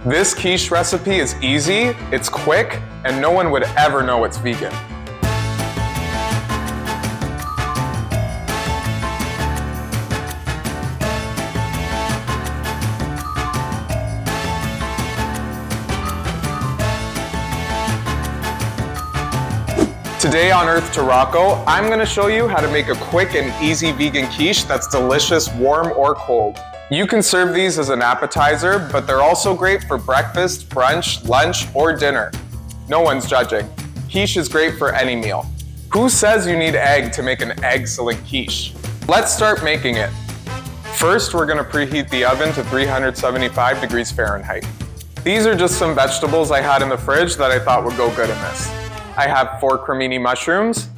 This quiche recipe is easy, it's quick, and no one would ever know it's vegan. Today on Earth to Rocco, I'm going to show you how to make a quick and easy vegan quiche that's delicious warm or cold. You can serve these as an appetizer, but they're also great for breakfast, brunch, lunch, or dinner. No one's judging. Quiche is great for any meal. Who says you need egg to make an egg-filling quiche? Let's start making it. First, we're going to preheat the oven to 375 degrees Fahrenheit. These are just some vegetables I had in the fridge that I thought would go good in this. I have 4 cremini mushrooms,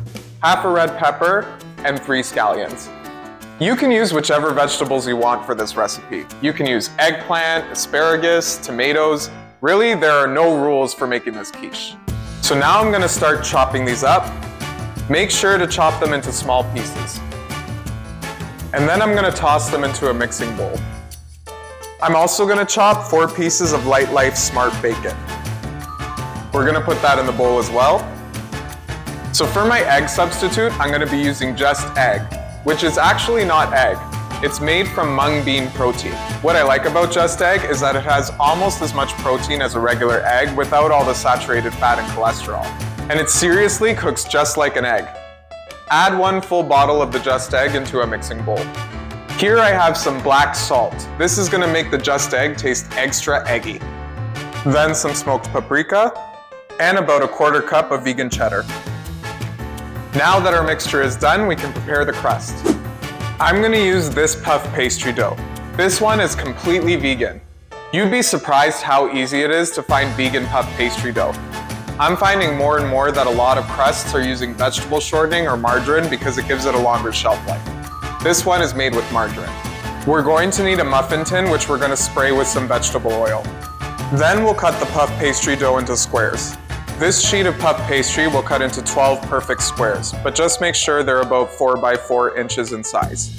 half a red pepper, and 3 scallions. You can use whichever vegetables you want for this recipe. You can use eggplant, asparagus, tomatoes. Really, there are no rules for making this quiche. So now I'm going to start chopping these up. Make sure to chop them into small pieces. And then I'm going to toss them into a mixing bowl. I'm also going to chop 4 pieces of Light Life Smart Bacon. We're going to put that in the bowl as well. So for my egg substitute, I'm going to be using just egg, which is actually not egg. It's made from mung bean protein. What I like about just egg is that it has almost as much protein as a regular egg without all the saturated fat and cholesterol. And it seriously cooks just like an egg. Add 1 full bottle of the just egg into a mixing bowl. Here I have some black salt. This is going to make the just egg taste extra eggy. Then some smoked paprika and about 1/4 cup of vegan cheddar. Now that our mixture is done, we can prepare the crust. I'm going to use this puff pastry dough. This one is completely vegan. You'd be surprised how easy it is to find vegan puff pastry dough. I'm finding more and more that a lot of crusts are using vegetable shortening or margarine because it gives it a longer shelf life. This one is made with margarine. We're going to need a muffin tin, which we're going to spray with some vegetable oil. Then we'll cut the puff pastry dough into squares. This sheet of puff pastry will cut into 12 perfect squares, but just make sure they're about 4 by 4 inches in size.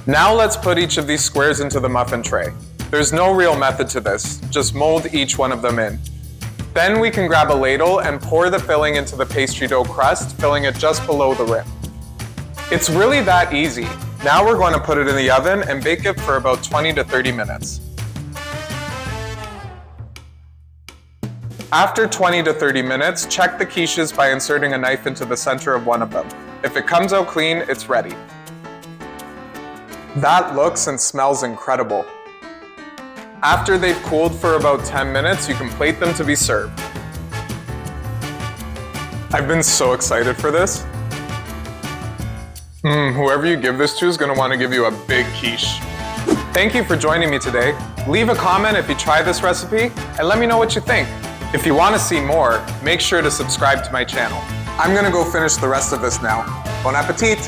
Now let's put each of these squares into the muffin tray. There's no real method to this, just mold each one of them in. Then we can grab a ladle and pour the filling into the pastry dough crust, filling it just below the rim. It's really that easy. Now we're going to put it in the oven and bake it for about 20 to 30 minutes. After 20 to 30 minutes, check the quiches by inserting a knife into the center of one of them. If it comes out clean, it's ready. That looks and smells incredible. After they've cooled for about 10 minutes, you can plate them to be served. I've been so excited for this. Whoever you give this to is going to want to give you a big quiche. Thank you for joining me today. Leave a comment if you try this recipe and let me know what you think. If you want to see more, make sure to subscribe to my channel. I'm going to go finish the rest of this now. Bon appetit!